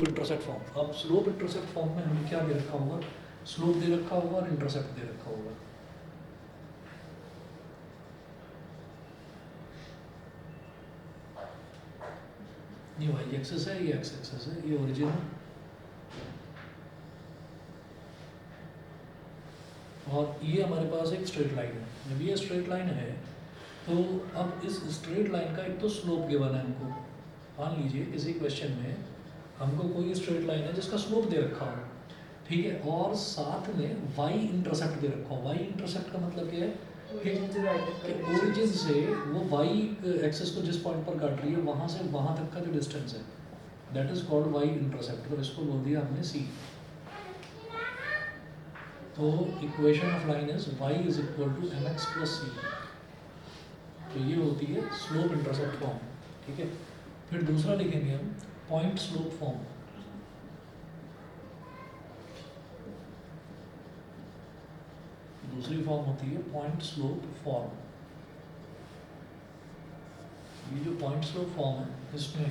Intercept form. अब slope intercept form में हमें क्या दे रखा होगा, स्लोप दे रखा होगा और इंटरसेप्ट दे रखा होगा। ये वाई एक्सिस है, ये एक्स एक्सिस है, ये ओरिजिन है और ये हमारे पास एक स्ट्रेट लाइन है। जब ये स्ट्रेट लाइन है तो अब इस स्ट्रेट लाइन का एक तो स्लोप गिवन है हमको। मान लीजिए किसी क्वेश्चन में हमको कोई स्ट्रेट लाइन है जिसका स्लोप दे रखा हो, ठीक है, और साथ में वाई इंटरसेप्ट दे रखा हो। वाई इंटरसेप्ट का मतलब क्या है कि ओरिजिन से वो वाई एक्सिस को जिस पॉइंट पर काट रही है वहाँ से वहाँ तक का जो डिस्टेंस है that is called Y intercept. तो इसको बोल दिया हमने सी। तो equation of line is y is equal to M X plus C. तो ये होती है स्लोप इंटरसेप्ट फॉर्म, ठीक है। फिर दूसरा लिखेंगे हम पॉइंट स्लोप फॉर्म। दूसरी फॉर्म होती है पॉइंट स्लोप फॉर्म। ये जो पॉइंट स्लोप फॉर्म है इसमें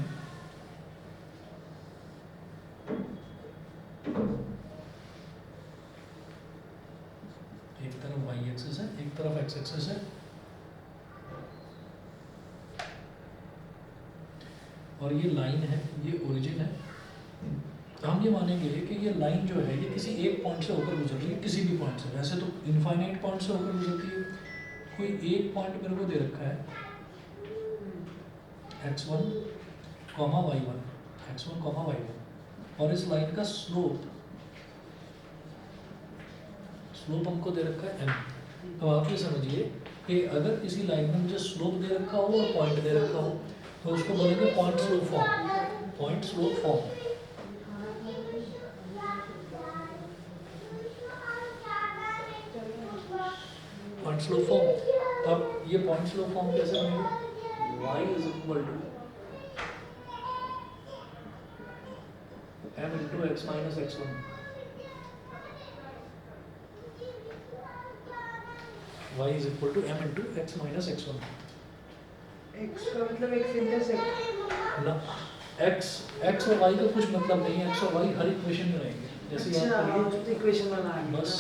एक तरफ वाई एक्सिस है, एक तरफ एक्स एक्सिस है, और ये लाइन है, ये ओरिजिन है। हम ये मानेंगे कि ये लाइन जो है ये किसी एक पॉइंट से होकर गुजर रही है, किसी भी पॉइंट से। वैसे तो इनफाइनाइट पॉइंट से होकर गुजरती है। कोई एक पॉइंट मेरे को दे रखा है x1, y1, x1, y1, और इस लाइन का स्लोप हमको दे रखा है m। तो आप ये समझिए कि अगर किसी लाइन में मुझे स्लोप दे रखा हो और पॉइंट दे रखा हो तो उसको बोलेंगे point slope form. Point slope form. Point slope form. अब ये पॉइंट स्लोप फॉर्म कैसे बनेगा, y is equal to m into x minus x1। y is equal to m into x minus x1। x का मतलब x intercept ना, x और y का कुछ मतलब नहीं है। x और y हर इक्वेशन में रहेंगे। जैसे यहाँ पर इक्वेशन बना है बस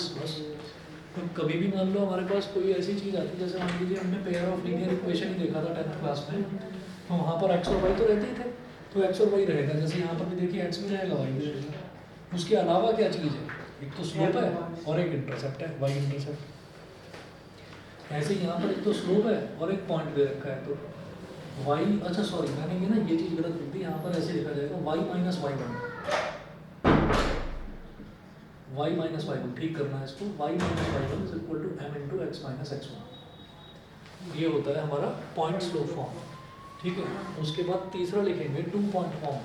तो कभी भी मान लो हमारे पास कोई ऐसी चीज़ आती है, जैसे मान लीजिए हमने पेयर ऑफ लीनियर इक्वेशन ही देखा था 10th क्लास में, तो वहाँ पर x और y तो रहते ही थे, तो x और y रहेगा। जैसे यहाँ पर भी देखिए x भी रहेगा, y भी रहेगा। उसके अलावा क्या चीज़ है, एक तो स्लोप है और एक इंटरसेप्ट है, y इंटरसेप्ट। ऐसे ही यहाँ पर एक तो स्लोप है और एक पॉइंट दे रखा है, तो y, अच्छा सॉरी मैंने ये ना ये चीज़ गलत लिख दी। यहाँ पर ऐसे लिखा जाएगा y minus y1, y minus y1, ठीक करना है इसको। y minus y1 is equal to m into x minus x1। ये होता है हमारा पॉइंट स्लोप फॉर्म, ठीक है। उसके बाद तीसरा लिखेंगे two point form.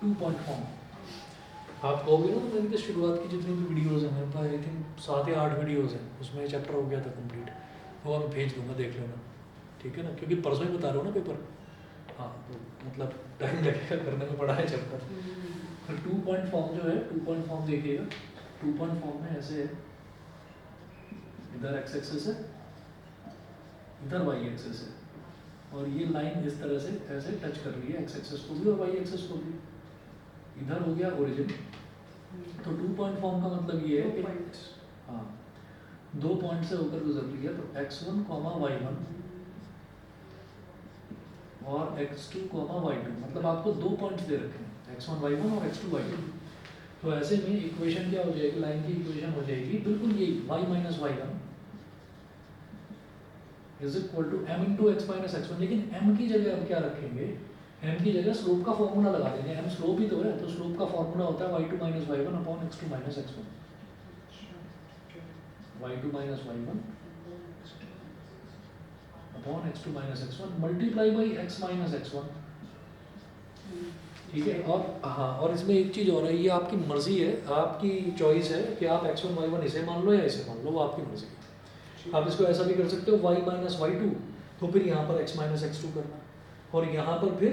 Two point form आप कहोगे ना, तो मेरी शुरुआत की जितनी भी वीडियोस हैं मेरे पास, आई थिंक 7 या 8 वीडियोस हैं, उसमें चैप्टर हो गया था कंप्लीट। वो मैं भेज दूंगा, देख लेना, ठीक है ना, क्योंकि परसों ही बता रहा हूँ ना पेपर। हाँ, तो मतलब टाइम लगेगा करने में, पड़ा है चैप्टर। फिर टू पॉइंट फॉर्म जो है, टू पॉइंट फॉर्म देखिएगा। टू पॉइंट फॉर्म में ऐसे है, इधर एक्स एक्सिस है, इधर वाई एक्सिस है, और ये लाइन इस तरह से ऐसे टच कर रही है एक्स एक्सिस को भी और वाई एक्सिस को भी। इधर हो गया ओरिजिन। तो टू पॉइंट फॉर्म का मतलब ये है कि हाँ, दो पॉइंट से होकर गुजर रही है। तो x1, y1 और x2, y2, मतलब आपको दो पॉइंट्स दे रखे हैं, x1, y1 और x2, y2। तो ऐसे में इक्वेशन क्या हो जाएगी, लाइन की इक्वेशन हो जाएगी बिल्कुल यही, y minus y1 is equal to m into x minus x1। लेकिन m की जगह अब क्या रखेंगे, m की जगह स्लोप का फॉर्मूला लगा देंगे। m स्लोप ही तो है, तो स्लोप का फॉर्मूला होता है y2 minus y1 upon x2 minus x1। y2 minus y1 upon x2 minus x1 multiply by x minus x1, ठीक है। और हाँ, और इसमें एक चीज़ और है, ये आपकी मर्जी है, आपकी चॉइस है कि आप x1 y1 इसे मान लो या इसे मान लो, वो आपकी मर्जी है। आप इसको ऐसा भी कर सकते हो y माइनस y2, तो फिर यहाँ पर x माइनस x2 करना, और यहाँ पर फिर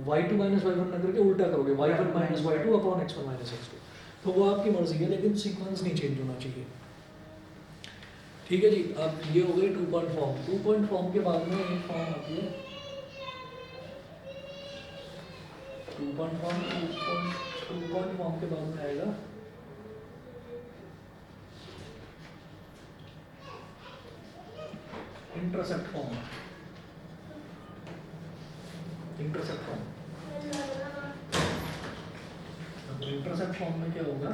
y2 माइनस y1 न करके उल्टा करोगे, y1 minus y2 upon x1 minus x2। तो वो आपकी मर्जी है, लेकिन सीक्वेंस नहीं चेंज होना चाहिए। ठीक है जी। अब ये हो गई 2 पॉइंट फॉर्म। 2 पॉइंट फॉर्म के बाद में एक फॉर्म आती है 2 पॉइंट फॉर्म। 2 पॉइंट फॉर्म के बाद में आएगा इंटरसेप्ट फॉर्म। इंटरसेप्ट फॉर्म, अब इंटरसेप्ट फॉर्म में क्या होगा,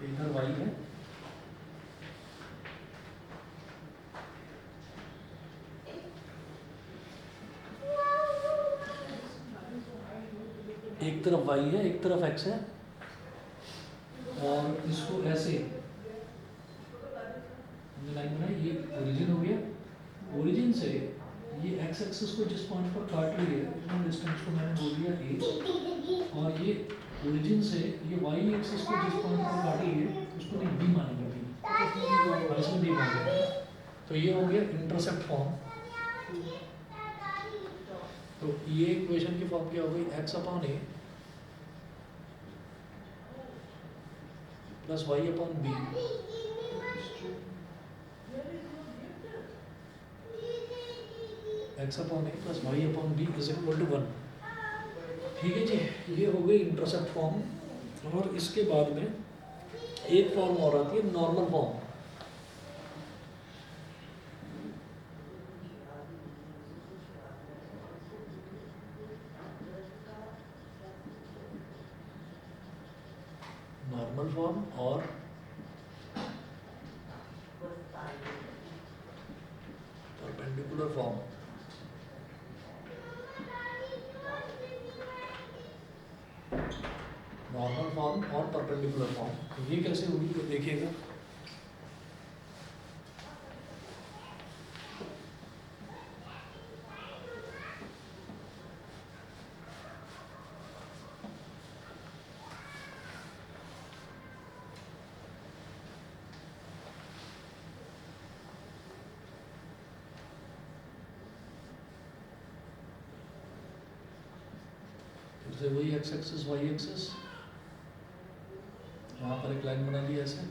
इधर y है, एक तरफ y है एक तरफ x है, और इसको ऐसे लाइन बनाई, ये ओरिजिन हो गया। ओरिजिन से ये x एक्सिस को जिस पॉइंट पर काट रही है, इतना डिस्टेंस को मैंने बोल दिया a, और ये ओरिजिन से ये y एक्सिस को जिस पॉइंट पर काटी है उसको नहीं b मानेंगे, b इसमें b मानेंगे। तो ये हो गया इंटरसेप्ट फॉर्म। तो ये इक्वेशन की फॉर्म क्या हो गई, x upon a plus y upon b x upon a plus y upon b is equal to 1। ठीक है जी, ये हो गई इंटरसेप्ट फॉर्म। और इसके बाद में एक फॉर्म और आती है नॉर्मल फॉर्म। नॉर्मल फॉर्म और परपेंडिकुलर फॉर्म। नॉर्मल फॉर्म और परपेंडिकुलर फॉर्म, ये कैसे होगी तो देखिएगा। फिर से वही एक्स एक्सिस वाई एक्सिस, यहाँ पर एक लाइन बना ली ऐसे,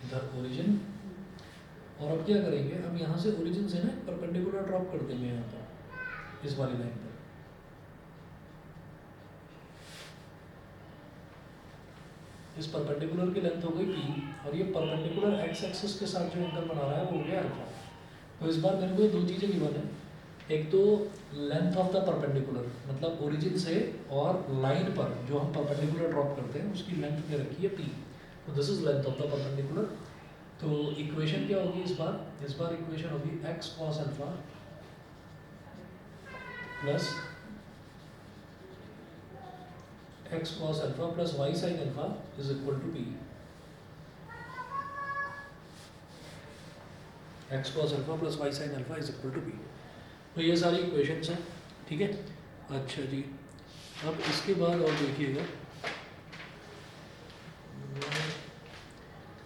इधर ओरिजिन। और अब क्या करेंगे, अब यहाँ से ओरिजिन से ना परपेंडिकुलर ड्रॉप कर देंगे यहाँ पर इस वाली लाइन पर। इस परपेंडिकुलर की लेंथ हो गई p, और ये परपेंडिकुलर एक्स एक्सिस के साथ जो एंगल बना रहा है वो हो गया अल्फा। तो इस बार मेरे को ये दो चीज़ें गिवन है, एक तो लेंथ ऑफ द परपेंडिकुलर, मतलब ओरिजिन से और लाइन पर जो हम परपेंडिकुलर ड्रॉप करते हैं उसकी लेंथ में रखी है p, तो this is length of the perpendicular. तो इक्वेशन क्या होगी इस बार इक्वेशन होगी x cos alpha plus x cos alpha plus y sin alpha is equal to p। x cos alpha plus y sin alpha is equal to p। तो ये सारी equations हैं, ठीक है। अच्छा जी, अब इसके बाद और देखिएगा,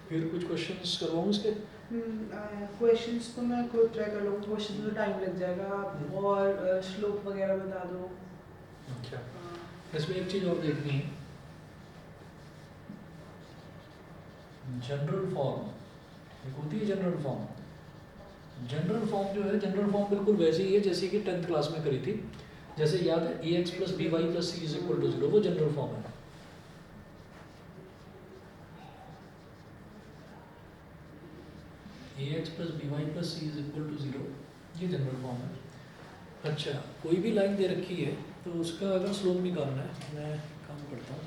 फिर कुछ क्वेश्चंस करवाऊँ इसके। क्वेश्चंस तो मैं खुद ट्राई कर लूँगा, क्वेश्चन में तो टाइम लग जाएगा। आप और स्लोप वगैरह बता दो। अच्छा, इसमें एक चीज़ और देखनी है, जनरल फॉर्म एक होती है। जनरल फॉर्म जो है, जनरल फॉर्म बिल्कुल वैसी ही है जैसे कि 10th क्लास में करी थी। जैसे याद है ax plus b y plus c is equal to 0, वो जनरल फॉर्म है। ax plus b y plus c is equal to 0, ये जनरल फॉर्म है। अच्छा, कोई भी लाइन दे रखी है तो उसका अगर स्लोप निकालना है, मैं काम करता हूँ,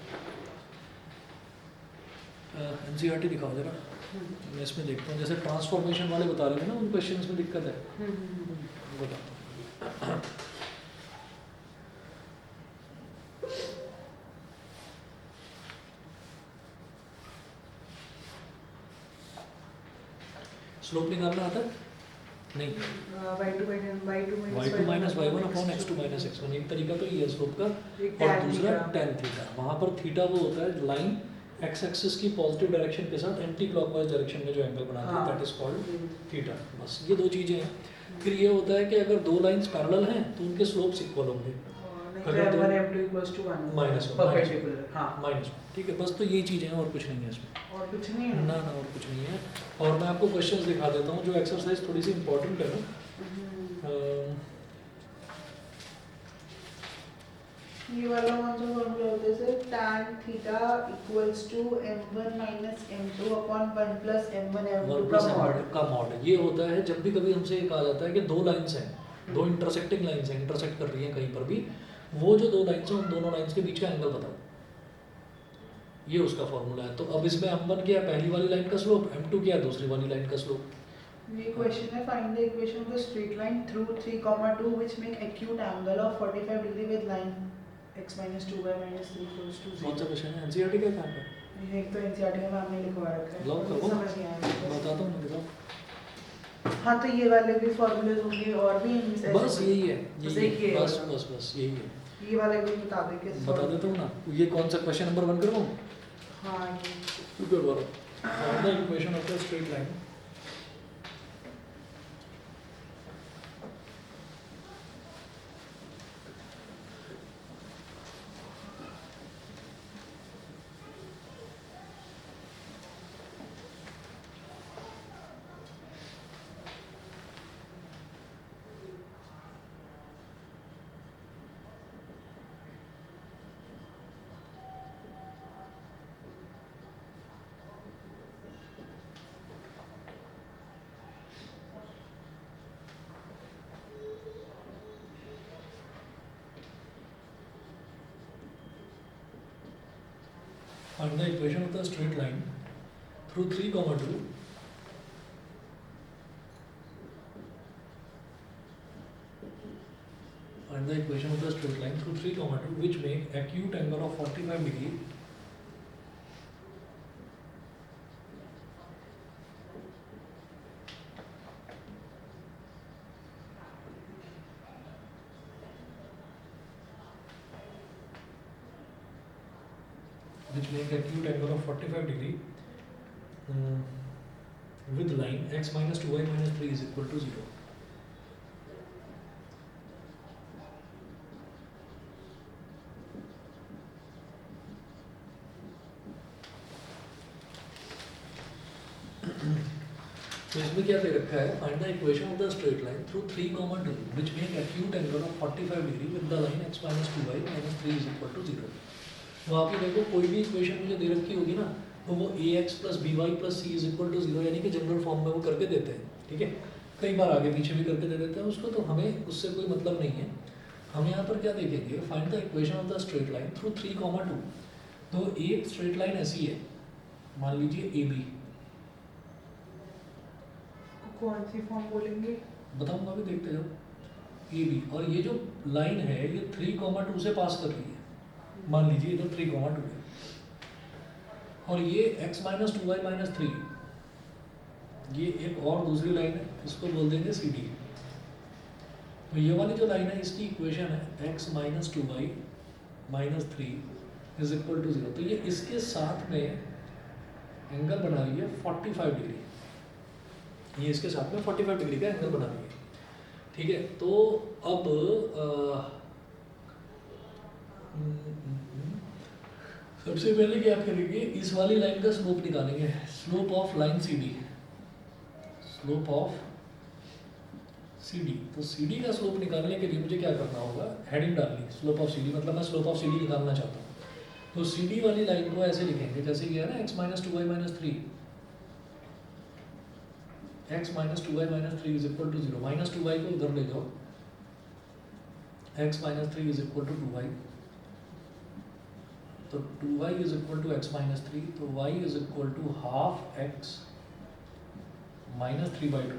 एनसीईआरटी दिखाओ जरा, मैं इसमें देखता हूँ। जैसे ट्रांसफॉर्मेशन वाले बता रहे थे ना, उन क्वेश्चंस में दिक्कत है, बताता हूँ। स्लोप निकालना आता है नहीं, y2 minus y1 upon x2 minus x1, एक तरीका तो ये है स्लोप का। और दूसरा tan थीटा, वहाँ पर थीटा वो होता है लाइन एक्स एक्सिस की पॉजिटिव डायरेक्शन के साथ एंटी क्लॉकवाइज डायरेक्शन में जो एंगल बनाती है, दैट इज कॉल्ड थीटा। बस ये दो चीज़ें हैं। फिर ये होता है कि अगर दो लाइंस पैरेलल हैं तो उनके स्लोप्स इक्वल होंगे। नहीं अगर तो तो m1 m2 equals to 1 minus perpendicular. हाँ, माइनस, ठीक है, बस तो यही चीज़ें हैं और कुछ नहीं है इसमें। और कुछ नहीं है ना ना, और कुछ नहीं है। और मैं आपको क्वेश्चंस दिखा देता हूँ, जो एक्सरसाइज थोड़ी सी इंपॉर्टेंट है ना। हम्म। ये वाला कौन सा फॉर्मूला होता है sir? tan theta equals to m1 minus m2 upon 1 plus m1 one m2 plus का एम मॉड। का मॉड ये होता है जब भी कभी हमसे ये कहा जाता है कि दो लाइंस हैं, दो इंटरसेक्टिंग लाइंस हैं, इंटरसेक्ट कर रही हैं कहीं पर भी, वो जो दो लाइंस हैं उन दोनों लाइंस के बीच का एंगल बताओ, ये उसका फॉर्मूला है। तो अब इसमें m1 क्या है, पहली वाली लाइन का स्लोप, m2 क्या है, दूसरी वाली लाइन का स्लोप। ये क्वेश्चन है, find the equation of the straight line through 3, 2 which make acute angle of 45 degree with line x minus 2y minus 3 equals to कौन सा 0। क्वेश्चन है, एनसीईआरटी का कहाँ पे? ये एक तो एनसीईआरटी में आपने लिखवा रखा है, लॉक मुझे करो, समझ नहीं आया। बताता हूँ मैं, दिखाओ। हाँ, तो ये वाले भी फॉर्मूले होंगे और भी ऐसे बस कोई- यही है, बस यही एक ही है, है बस वाला। बस बस यही है। ये वाला भी बता दे किस बता देता हूँ ना, ये कौन सा क्वेश्चन नंबर 1 करवाऊँ? हाँ, ये तू करवा रहा, find the equation of the straight line find the equation of the straight line through 3, 2 find the equation of the straight line through 3, 2 which make acute angle of 45 degree which make acute angle of 45 degree with line x minus 2y minus 3 is equal to 0. तो इसमें क्या दे रखा है, find the equation of the straight line through 3, 2 which make acute angle of 45 degree with the line x minus 2y minus 3 is equal to 0. वहाँ पे देखो कोई भी इक्वेशन मुझे दे रखी होगी ना, तो वो ax plus b y plus c is equal to 0 यानी कि जनरल फॉर्म में वो करके देते हैं, ठीक है। कई बार आगे पीछे भी करके दे देते हैं उसको, तो हमें उससे कोई मतलब नहीं है। हम यहाँ पर क्या देखेंगे, find the equation of the straight line through 3, 2। तो एक स्ट्रेट लाइन ऐसी है, मान लीजिए ए बी, कौन सी फॉर्म बोलेंगे? बताऊंगा अभी, देखते जाओ। ए बी, और ये जो लाइन है ये 3, 2 से पास कर रही है, मान लीजिए इधर 3, 2 है, और ये x माइनस 2y माइनस 3, ये एक और दूसरी लाइन है, इसको बोल देंगे सी डी। तो ये वाली जो लाइन है इसकी इक्वेशन है x minus 2y minus 3 is equal to 0। तो ये इसके साथ में एंगल बना रही है 45 डिग्री, ये इसके साथ में 45 डिग्री का एंगल बना रही है, ठीक है। तो अब सबसे पहले क्या करेंगे, इस वाली लाइन का स्लोप निकालेंगे, slope of line c d, slope of c d. तो सी डी का स्लोप निकालने के लिए मुझे क्या करना होगा, हेडिंग डालनी, स्लोप ऑफ सी डी, मतलब मैं स्लोप ऑफ सी डी निकालना चाहता हूँ। तो सी डी वाली लाइन को ऐसे लिखेंगे जैसे कि है ना x minus 2y minus 3, x minus 2y minus 3 is equal to 0। Minus 2y को इधर ले जाओ, x minus 3 is equal to 2y, तो 2y is equal to x minus 3, तो y is equal to half x minus 3/2,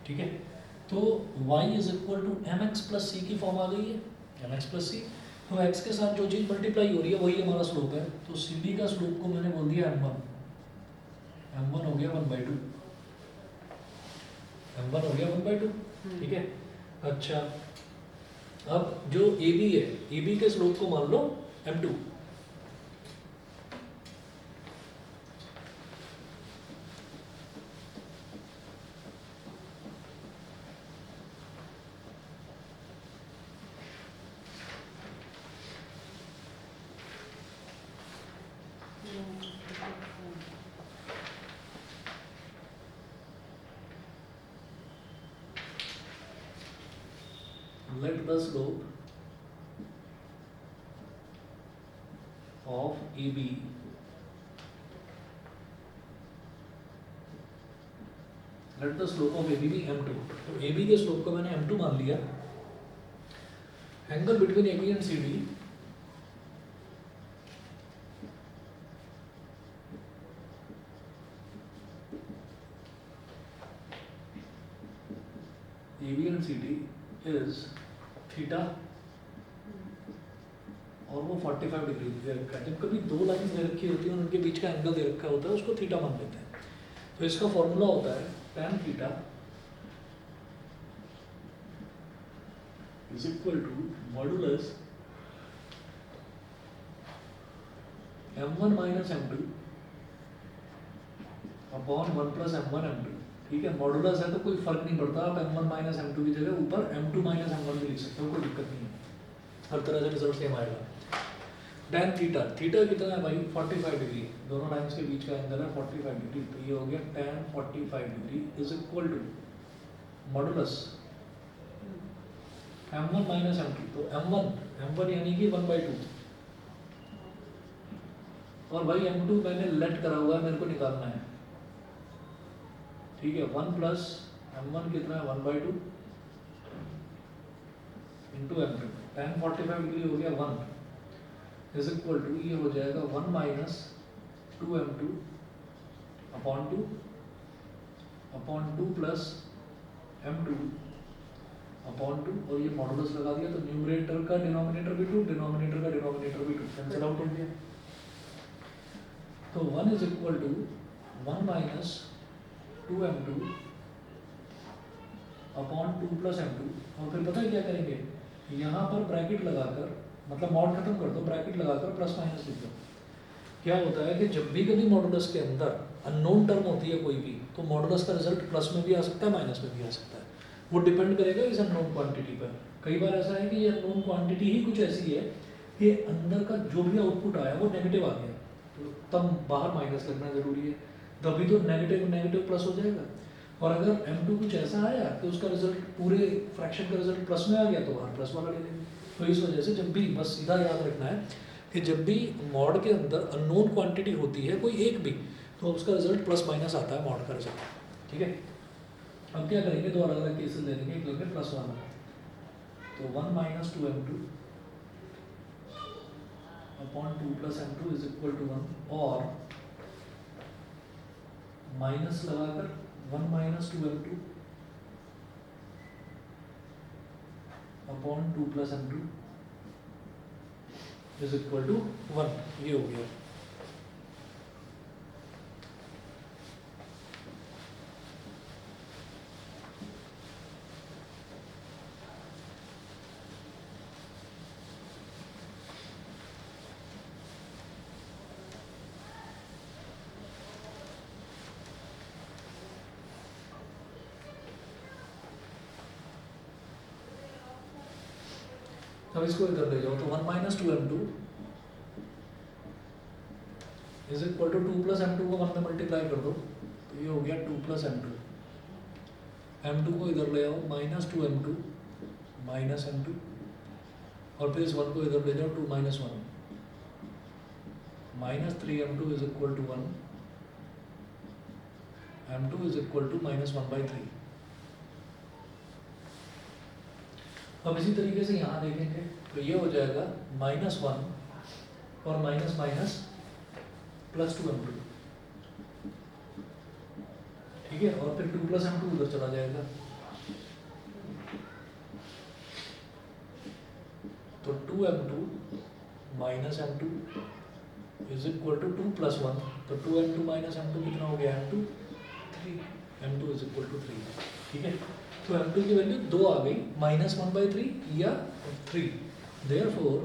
ठीक है। तो y is equal to mx plus C की फॉर्म आ गई है, mx प्लस सी। तो x के साथ जो चीज़ मल्टीप्लाई हो रही है वही हमारा स्लोप है, तो सी डी का स्लोप को मैंने बोल दिया m1, m1 हो गया 1/2, m1 हो गया 1/2, ठीक है। अच्छा, अब जो ए बी है, ए बी के स्लोप को मान लो m2, Let the slope of AB let the slope of AB be m2. तो AB के स्लोप को मैंने m2 मान लिया. Angle between AB and CD AB and CD is theta और वो 45 डिग्री दे रखा है. जब कभी दो लाइन दे रखी होती है और उनके बीच का एंगल दे रखा होता है उसको थीटा मान लेते हैं. तो इसका फॉर्मूला होता है tan theta is equal to modulus m1 minus m2 upon 1 plus m1 m2. ठीक है, मॉडुलस है तो कोई फर्क नहीं पड़ता. आप m1 माइनस m2 की जगह ऊपर m2 माइनस m1 भी लिख सकते हो, कोई दिक्कत नहीं है. हर तरह से रिजल्ट सेम आएगा. tan थीटा, थीटा कितना है भाई 45 डिग्री. दोनों लाइंस के बीच का एंगल है 45 डिग्री. तो ये हो गया tan 45 degree is equal to modulus m1 minus m2. तो m1 यानी कि 1/2 और भाई m2 मैंने लेट करा हुआ है, मेरे को निकालना है. ठीक है, 1 प्लस m1 कितना है 1/2 इंटू m2. tan 45 डिग्री हो गया 1 इज इक्वल टू ये हो जाएगा 1 minus 2m2 upon 2 plus m2 upon 2 और ये मॉडुलस लगा दिया तो न्यूमरेटर का डिनोमिनेटर भी 2, डिनोमिनेटर का डिनोमिनेटर भी 2, कैंसिल आउट हो गया. तो 1 is equal to 1 minus 2m2 upon 2 plus m2. और फिर पता है क्या करेंगे, यहाँ पर ब्रैकेट लगाकर, मतलब मॉड खत्म कर दो, ब्रैकेट लगाकर प्लस माइनस लिख दो. क्या होता है कि जब भी कभी मॉडुलस के अंदर अननोन टर्म होती है कोई भी, तो मॉडुलस का रिजल्ट प्लस में भी आ सकता है माइनस में भी आ सकता है. वो डिपेंड करेगा इस अननोन क्वांटिटी पर. कई बार ऐसा है कि ये अननोन क्वांटिटी ही कुछ ऐसी है कि अंदर का जो भी आउटपुट आया वो नेगेटिव आ गया, तो तब बाहर माइनस लगना जरूरी है, तभी तो नेगेटिव नेगेटिव प्लस हो जाएगा. और अगर m2 कुछ ऐसा आया कि उसका रिजल्ट पूरे फ्रैक्शन का रिजल्ट प्लस में आ गया तो बाहर प्लस वाला ले लेंगे. तो इस वजह से जब भी बस सीधा याद रखना है कि जब भी मॉड के अंदर अननोन क्वांटिटी होती है कोई एक भी, तो उसका रिजल्ट प्लस माइनस आता है मॉड का रिजल्ट. ठीक है, अब क्या करेंगे, दो अलग अलग केसेस ले लेंगे. एक लेंगे प्लस वाला, तो 1 minus 2m2 upon 2 plus m2 is equal to 1 और माइनस लगाकर 1 minus 2m2 upon 2 plus m2 is equal to 1. ये हो गया. अब इसको इधर ले जाओ तो 1 minus 2m2 is equal to 2 plus m2 को 1 में मल्टीप्लाई कर दो तो ये हो गया 2 प्लस m2. m2 को इधर ले आओ माइनस 2m2 माइनस m2 और फिर इस 1 को इधर ले जाओ 2 minus 1 minus 3m2 is equal to 1. m2 is equal to minus 1/3. अब इसी तरीके से यहाँ देखेंगे तो ये हो जाएगा -1 और माइनस माइनस प्लस 2m2. ठीक है, और फिर 2 प्लस m2 उधर चला जाएगा तो 2m2 minus m2 is equal to 2 plus 1. तो 2m2 माइनस m2 कितना हो गया m2 3. m2 is equal to 3. ठीक है, तो m2 की वैल्यू 2 आ गई, -1/3 या 3. Therefore,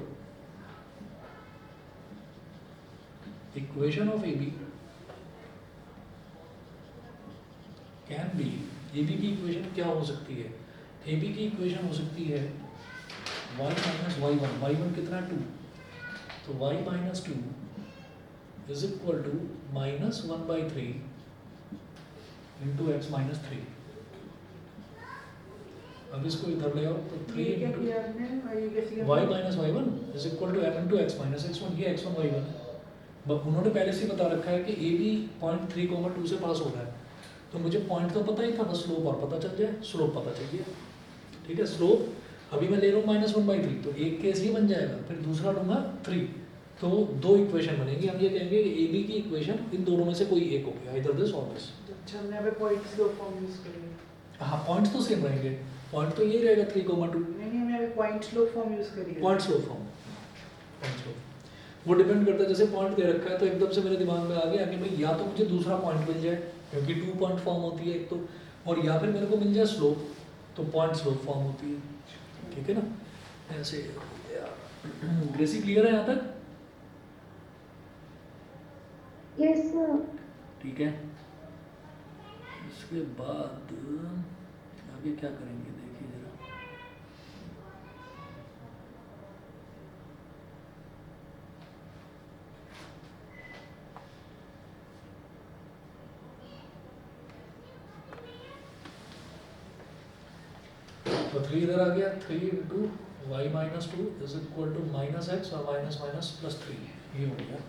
equation of AB can be, AB की इक्वेशन क्या हो सकती है? AB की इक्वेशन हो सकती है y माइनस y1. y1 कितना 2, तो y minus 2 is equal to minus 1/3 into x minus 3। अब इसको इधर ले आओ तो 3 ये क्या इंटू किया आपने और ये कैसे किया y minus y1 is equal to m into x minus x1। ये x1 y1 है। उन्होंने पहले से ही बता रखा है कि ए बी पॉइंट 3,2 से पास हो रहा है, तो मुझे पॉइंट तो पता ही था, बस स्लोप और पता चल जाए, स्लोप पता चाहिए। ठीक है, स्लोप अभी मैं ले रहा हूँ -1/3, तो एक केस ये बन जाएगा, फिर दूसरा लूँगा 3, तो दो इक्वेशन बनेगी। हम ये कहेंगे कि ए बी की इक्वेशन इन दोनों में से कोई एक हो गया, इधर दिस और दिस। अच्छा हमने यहाँ पे पॉइंट स्लोप फॉर्म यूज करेंगे। हाँ, पॉइंट्स तो सेम रहेंगे, पॉइंट तो ये रहेगा 3,2। नहीं हमने यहाँ पे पॉइंट स्लोप फॉर्म यूज करी है। Point slope form, point slope वो डिपेंड करता है, जैसे पॉइंट दे रखा है तो एकदम से मेरे दिमाग में आ गया कि भाई या तो मुझे दूसरा पॉइंट मिल जाए, क्योंकि 2 पॉइंट फॉर्म होती है एक तो, और या फिर मेरे को मिल जाए स्लोप, तो पॉइंट स्लोप फॉर्म होती है। ठीक है ना, ऐसे ग्रेसी क्लियर है यहाँ तक? Yes sir. ठीक है, इसके बाद आगे क्या करेंगे देखिए जरा। तो 3 इधर आ गया, 3 into y minus 2 is equal to minus x और माइनस माइनस प्लस 3, ये हो गया।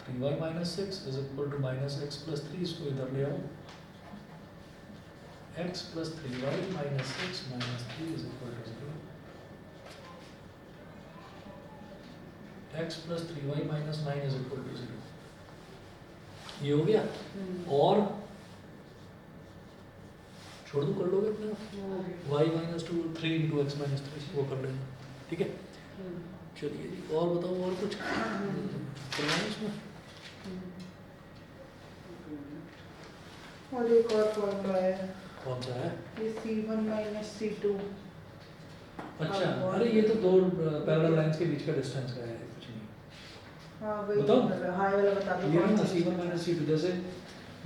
3y minus 6 is equal to minus x plus 3, इसको इधर ले आओ, x plus 3y minus 6 minus 3 is equal to 0। x plus 3y minus 9 is equal to 0। ये हो गया। और छोड़ दूं, कर लोगे अपने y minus 2 3 into x minus 3, वो कर लेना। ठीक है, चलिए जी, और बताओ, और कुछ करना है इसमें? और एक और फॉर्मूला है, कौन सा है? ये C1 माइनस C2। अच्छा, अरे ये तो दो पैरेलल लाइंस के बीच का डिस्टेंस का है, कुछ नहीं। हाँ वही बताओ। वाला, हाँ ये वाला बता दो। ये कौन ना सा C1 माइनस C2, जैसे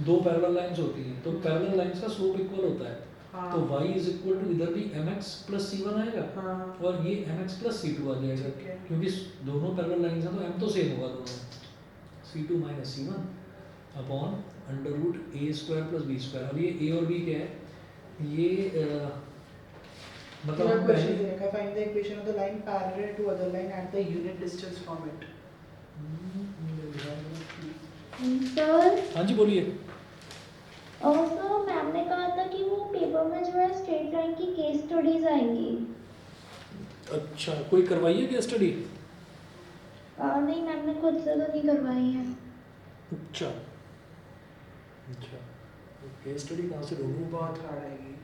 दो पैरेलल लाइंस होती हैं तो पैरेलल लाइंस का स्लोप इक्वल होता है, हाँ। तो y इज इक्वल टू इधर भी mx प्लस c1 आएगा हाँ और ये mx प्लस c2 आ जाएगा, ठीक है। क्योंकि दोनों पैरेलल लाइंस हैं तो m तो सेम होगा दोनों, c2 minus c1 upon under root a square plus b square. अब ये a और b क्या है, ये मतलब हम क्वेश्चन पहले देखा, find the equation of the line parallel to other line at the unit distance from it. Sir हाँ जी बोलिए। और सर मैम ने कहा था कि वो पेपर में जो है स्ट्रेट लाइन की केस स्टडीज आएंगी। अच्छा, कोई करवाइए क्या स्टडी? नहीं मैम ने खुद से तो नहीं करवाई है। अच्छा अच्छा, केस स्टडी कहाँ से ढूंढूं? बहुत हार्ड आएगी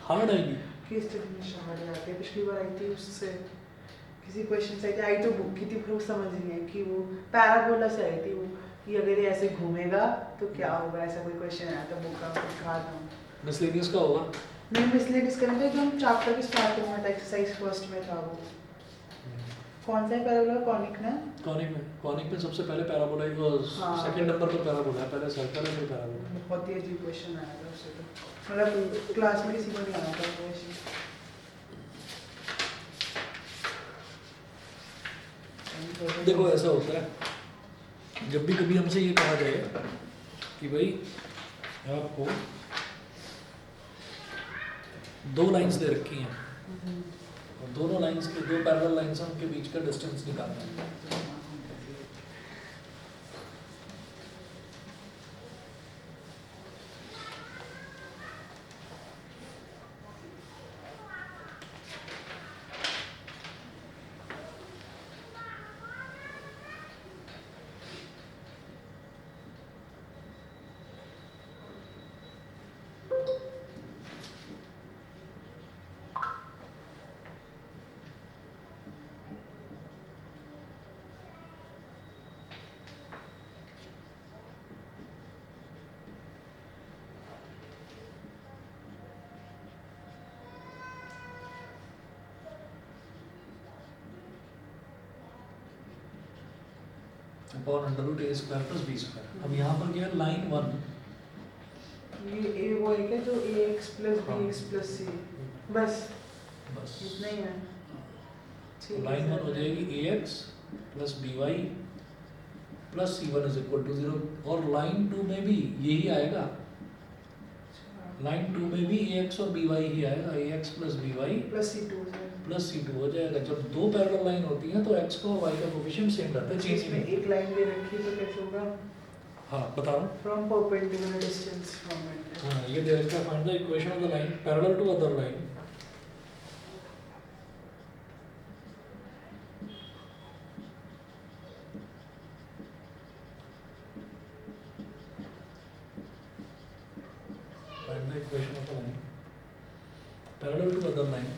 हार्ड आएगी? केस स्टडी में हार्ड आती है। पिछली बार आई थी, उससे किसी क्वेश्चन से आई तो बुक की थी, पर वो समझ नहीं है कि वो पैराबोला से आई थी वो, कि अगर ये ऐसे घूमेगा तो क्या होगा, ऐसा कोई क्वेश्चन आया था बुक का, दिखा दूँ। मिसलेनियस का होगा? नहीं इसलिए डिस्कस थे जो हम चैप्टर के स्टार्टिंग में था, एक्सरसाइज फर्स्ट में था वो। कौन सा पैराबोला? कॉनिक ना? कॉनिक में सबसे पहले पैराबोला ही, वो हाँ। सेकंड नंबर पर पैराबोला है, पहले सर्कल है फिर पैराबोला। बहुत ही अजीब क्वेश्चन आया था उससे, तो मतलब क्लास में किसी को नहीं आना था क्वेश्चन। देखो ऐसा होता है, जब भी कभी हमसे ये कहा जाए कि भाई आपको दो लाइंस दे रखी हैं और दोनों लाइंस के दो पैरेलल लाइंस हैं, उनके बीच का डिस्टेंस निकालना है। अपॉन अंडर रूट ए स्क्वायर प्लस बी स्क्वायर। अब यहाँ पर क्या है, लाइन वन, ये ए वो है क्या जो ax plus bx plus c, बस बस इतना ही है। तो लाइन वन हो जाएगी ax plus by plus C1 is equal to 0, और लाइन 2 में भी यही आएगा, लाइन 2 में भी ax और by ही आएगा, ax plus by plus C2 से प्लस C2 हो जाएगा। जब दो पैरेलल लाइन होती हैं तो x का और y का कोफिशिएंट सेम रहता है, चेंज इसमें नहीं। एक लाइन दे रखी है तो कैसे होगा? हाँ बता रहा हूँ। From perpendicular distance from it. हाँ ये दे रखा है, find the equation of the line parallel to other line find the equation of a line parallel to other line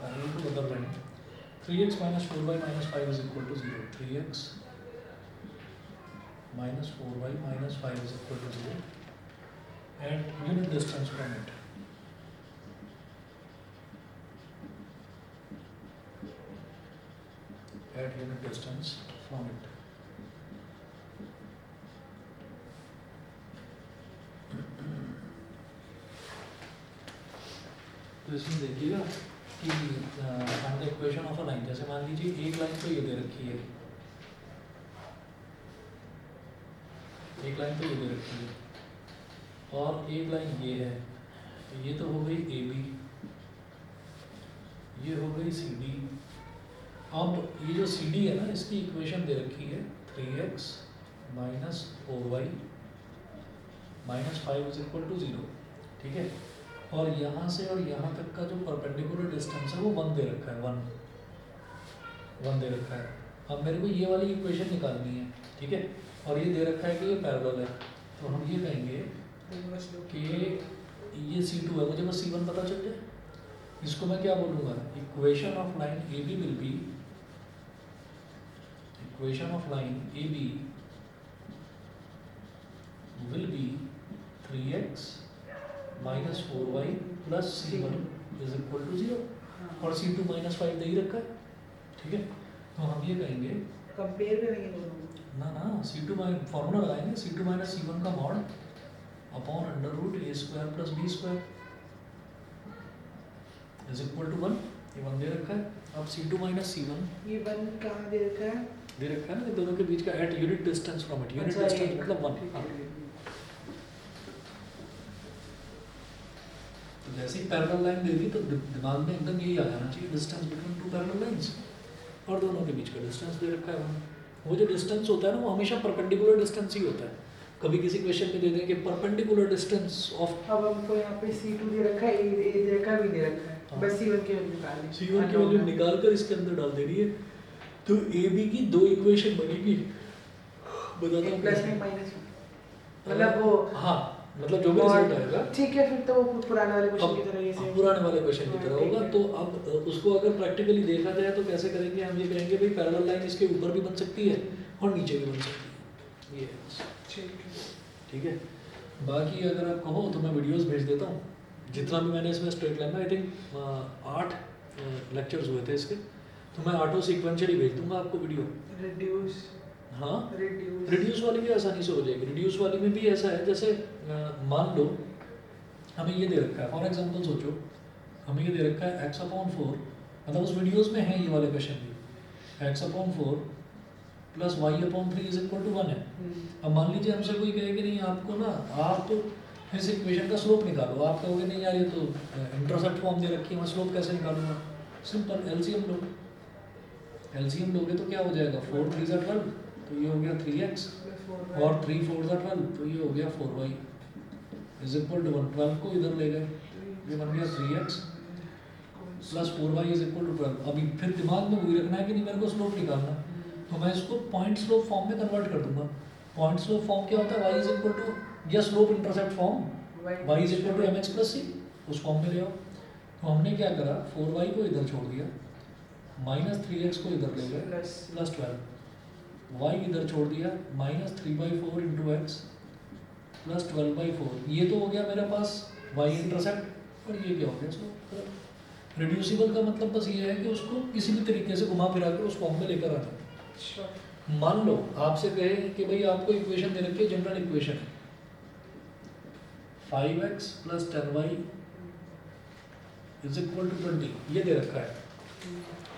parallel to other line 3x minus 4y minus 5 is equal to 0, 3x minus 4y minus 5 is equal to 0 and unit distance from it. Add unit distance from it. तो इसमें देखिएगा कि find the equation of a line, जैसे मान लीजिए एक line तो ये दे रखी है, एक लाइन तो ये दे रखी है और एक लाइन ये है, ये तो हो गई ए बी, ये हो गई सी डी। अब ये जो सी डी है ना, इसकी इक्वेशन दे रखी है 3x minus 4y minus 5 is equal to 0, ठीक है। और यहाँ से और यहाँ तक का जो परपेंडिकुलर डिस्टेंस है वो 1 दे रखा है, 1 दे रखा है। अब मेरे को ये वाली इक्वेशन निकालनी है, ठीक है, और ये दे रखा है कि ये पैरेलल है, तो हम ये कहेंगे कि ये C2 है, मुझे बस C1 पता चल जाए। इसको मैं क्या बोलूँगा, equation of line a b will be, equation of line a b will be 3x minus 4y plus C1 is equal to 0 और C2 माइनस 5 दे ही रखा है, ठीक है। तो हम ये कहेंगे, कंपेयर करेंगे दोनों ना ना C2 माइनस फॉर्मूला लगाएंगे, C2 माइनस C1 का mod upon under root a square plus b square is equal to 1, ये 1 दे रखा है। अब C2 माइनस C1 ये 1 कहाँ दे रखा है? दे रखा है ना, इन दोनों के बीच का at unit distance from it, unit अच्छा, डिस्टेंस ये- मतलब 1। ठीक हाँ, है, तो जैसे ही पैरेलल लाइन दे दी तो दिमाग में एकदम यही आ जाना चाहिए, distance between two parallel lines, और दोनों के बीच का डिस्टेंस दे रखा है। वो जो डिस्टेंस होता है ना, वो हमेशा परपेंडिकुलर डिस्टेंस ही होता है। कभी किसी क्वेश्चन में दे दें कि परपेंडिकुलर डिस्टेंस ऑफ अब हमको यहाँ पे C2 दे रखा है, A दे रखा है, B दे रखा है, हाँ। बस C1 की वैल्यू निकालनी है। C1 की वैल्यू निकाल कर इसके अंदर डाल देनी है, तो ए बी की दो इक्वेशन बनेगी। बताता हूँ प्लस में माइनस में, मतलब वो हाँ, मतलब जो भी रिजल्ट आएगा ठीक है, फिर तो वो पुराने वाले क्वेश्चन की तरह ही अब सेम पुराने वाले क्वेश्चन की हाँ, तरह ठीक होगा। है। तो अब उसको अगर प्रैक्टिकली देखा जाए तो कैसे करेंगे, हम ये कहेंगे भाई पैरेलल लाइन इसके ऊपर भी बन सकती है और नीचे भी बन सकती है, ये है, ठीक है। बाकी अगर आप कहो तो मैं वीडियोस भेज देता हूँ, जितना भी मैंने इसमें स्ट्रेट लाइन में आई थिंक 8 लेक्चर्स हुए थे इसके, तो मैं 8 सीक्वेंशियली भेज दूंगा आपको वीडियो। रिड्यूस हाँ, रिड्यूस रिड्यूस वाली भी आसानी से हो जाएगी। रिड्यूस वाली में भी ऐसा है, जैसे मान लो हमें ये दे रखा है, फॉर एग्जांपल सोचो हमें ये दे रखा है x/4, मतलब उस वीडियोस में है ये वाले क्वेश्चन भी, x/4 plus y/3 is equal to 1 है। अब मान लीजिए हमसे कोई कहे कि नहीं आपको ना, आप इस इक्वेशन का स्लोप निकालो, आप कहोगे नहीं यार ये तो इंटरसेप्ट फॉर्म दे रखी है, मैं स्लोप कैसे निकालूंगा। सिंपल एलसीएम लो, एलसीएम लोगे तो क्या हो जाएगा, 4 3 ज़ा 12, तो ये हो गया 3x, और 3 4 ज़ा 12, तो ये हो गया 4y इज इक्वल टू 1। 12 को इधर ले गए, ये बन गया 3x plus 4y is equal to 12। अभी फिर दिमाग में वही रखना है कि नहीं मेरे को स्लोप निकालना, तो मैं इसको पॉइंट स्लोप फॉर्म में कन्वर्ट कर दूंगा। पॉइंट स्लोप फॉर्म क्या होता है, y इज इक्वल टू, या slope intercept form y is equal to mx plus c, उस फॉर्म में ले आओ। तो हमने क्या करा, 4y को इधर छोड़ दिया, माइनस 3x को इधर ले गए प्लस प्लस 12, y इधर छोड़ दिया, माइनस 3/4 इंटू एक्स प्लस 12/4। ये तो हो गया मेरे पास y इंटरसेप्ट, और ये क्या हो गया स्लोप। रिड्यूसिबल का मतलब बस ये है कि उसको किसी भी तरीके से घुमा फिरा के उस फॉर्म में लेकर आना। मान लो आपसे कहे कि भाई आपको इक्वेशन दे रखी है, general equation 5x plus 10y is equal to 20 ये दे रखा है,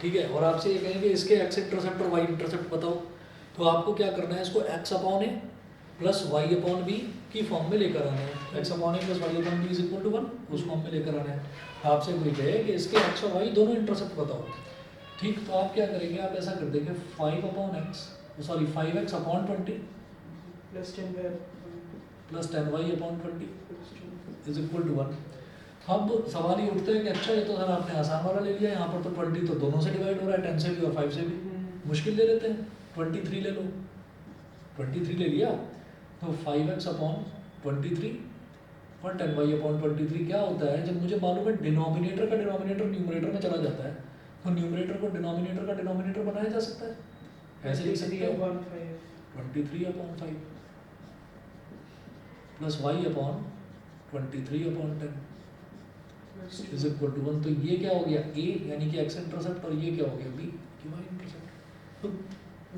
ठीक है। और आपसे ये कहेंगे इसके एक्स इंटरसेप्ट और वाई इंटरसेप्ट बताओ, तो आपको क्या करना है, इसको x upon a plus y upon b की फॉर्म में लेकर आना है। X upon a plus y upon b is equal to 1, उस फॉर्म में लेकर आना है। आपसे कोई कहे कि इसके एक्स और वाई दोनों इंटरसेप्ट बताओ, ठीक, तो आप क्या करेंगे, आप ऐसा कर देंगे 5 upon x, sorry 5x upon 20 plus 10 plus 10y upon 20 is equal to 1। अब सवाल ये उठता है कि अच्छा ये तो सर आपने आसान वाला ले लिया, यहाँ पर तो 20 तो दोनों से डिवाइड हो रहा है, 10 से भी और 5 से भी, मुश्किल ले लेते हैं, 23 ले लो। 23 ले लिया तो 5x अपॉन 23 और 10y अपॉन 23 क्या होता है, जब मुझे मालूम है डिनोमिनेटर का डिनोमिनेटर न्यूमरेटर में चला जाता है, तो न्यूमरेटर को डिनोमिनेटर का डिनोमिनेटर बनाया जा सकता है, ऐसे लिख सकते हो 23 upon 5 plus y upon 23 upon 10 is equal to 1। तो ये क्या हो गया, a यानी कि x इंटरसेप्ट, और ये क्या हो गया, b की y इंटरसेप्ट। तो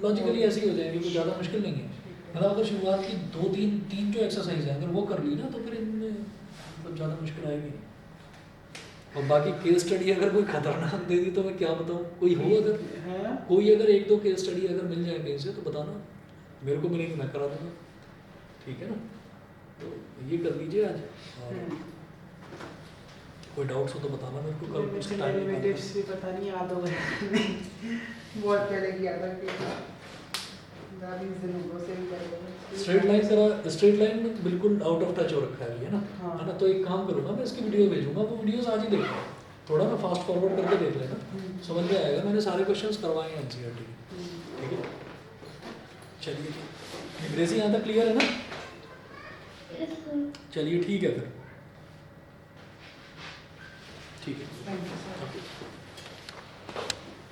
लॉजिकली ऐसे ही हो जाएंगे, कोई ज़्यादा मुश्किल नहीं है। मतलब अगर शुरुआत की 2-3 जो एक्सरसाइज है अगर वो कर ली ना, तो फिर इनमें मतलब ज़्यादा मुश्किल आएगी। और बाकी केस स्टडी अगर कोई खतरनाक दे दी तो मैं क्या बताऊँ, कोई हो अगर कोई अगर 1-2 केस स्टडी अगर मिल जाए कहीं से तो बताना, मेरे को मिलेगी मैं करा दूँगा, ठीक है ना। तो ये कर लीजिए आज, और कोई डाउट्स हो तो बताना मेरे को, कल कुछ टाइम डेरिवेटिव्स भी पता नहीं याद हो गए नहीं, बहुत पहले किया था कि स्ट्रेट लाइन करा, स्ट्रेट लाइन बिल्कुल आउट ऑफ टच हो रखा है ये ना, है ना। तो एक काम करूँगा, मैं इसकी वीडियो भेजूंगा, वो वीडियोस आज ही देखना, थोड़ा ना फास्ट फॉरवर्ड करके देख लेना, समझ में आएगा। मैंने सारे क्वेश्चंस करवाए हैं एनसीईआरटी के, ठीक है। चलिए अंग्रेजी यहाँ तक क्लियर है ना, Yes, sir. चलिए ठीक है फिर, ठीक है, Thank you, sir. ओके।